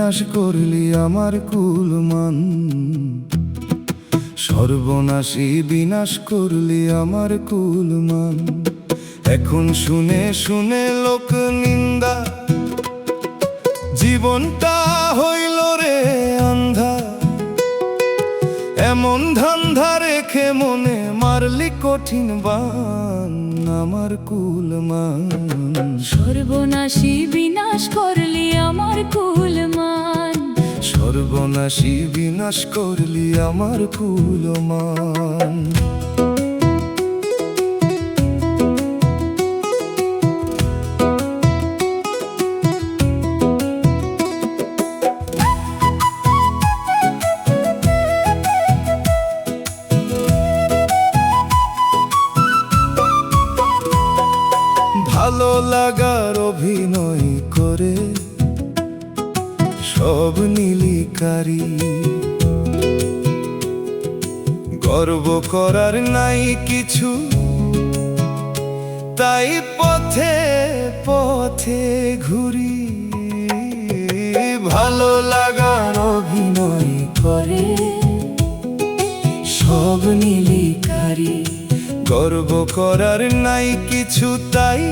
বিনাশ করলি আমার কুলমান। সর্বনাশী বিনাশ করলি আমার কুলমান। এখন শুনে শুনে লোক নিন্দা, জীবনটা হইল রে আন্ধা। এমন ধান্ধা রেখে মনে মারলি কঠিন বান আমার কুলমান। সর্বনাশী বিনাশ করলি আমার কুলমান। সর্বনাশী বিনাশ করলি আমার কুলমান। ভালো লাগার অভিনয় করে সব নীলিকারি। গর্ব করার নাই কিছু, তাই পথে পথে ঘুরি। ভালো লাগার অভিনয় করে সব নীলিকারি। গর্ব করার নাই কিছু, তাই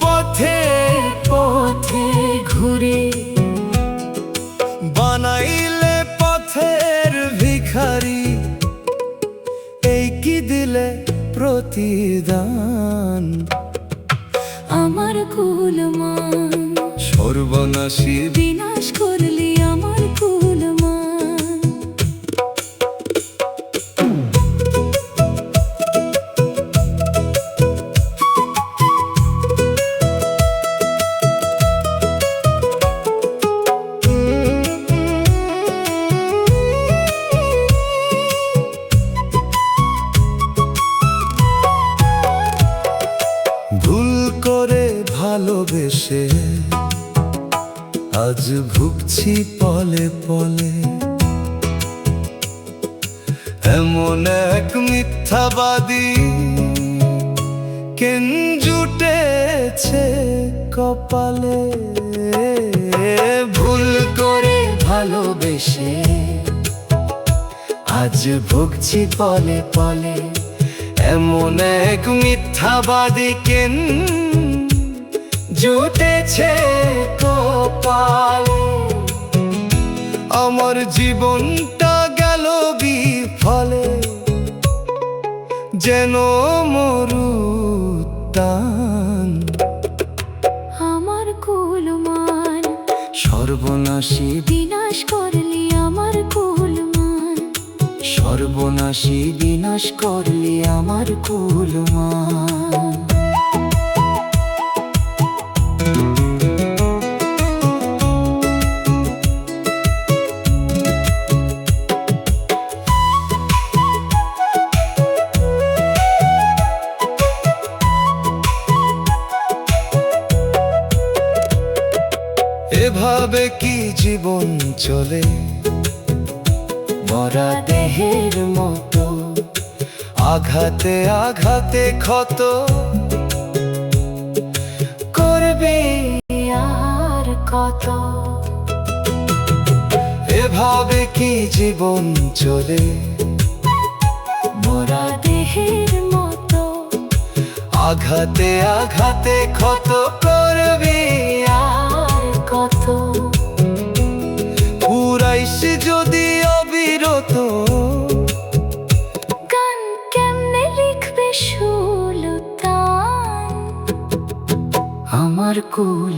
পথে পথে ঘুরে বানাইলে পথের ভিখারি। এই কি দিলে প্রতিদান আমার কুলমান। সর্বনাশী বিনাশ করলি আমার কুলমান। ভুল করে ভালোবেসে আজ ভুগছি পলে পলে। এমন এক মিথ্যাবাদী কেন জুটেছে কপালে। ভুল করে ভালোবেসে আজ ভুগছি পলে পলে। এমন এক মিথ্যাবাদী কেন জুটেছে কপালে। আমার জীবনটা গেল বিফলে, যেন মরুদ্যান আমার কুলমান। সর্বনাশী বিনাশ করলি আমার কুলমান। সর্বনাশী বিনাশ করলি আমার কুলমান। এভাবে কি জীবন চলে মরা দেহের মতো। আঘাতে আঘাতে ক্ষত করবে আর কত। এভাবে কি জীবন চলে মোরা দেহের মতো। আঘাতে আঘাতে ক্ষত করবে আর কত। পুরাইস যদি অবিরত, গান কেমনে লিখবে সুলতান আমার কুল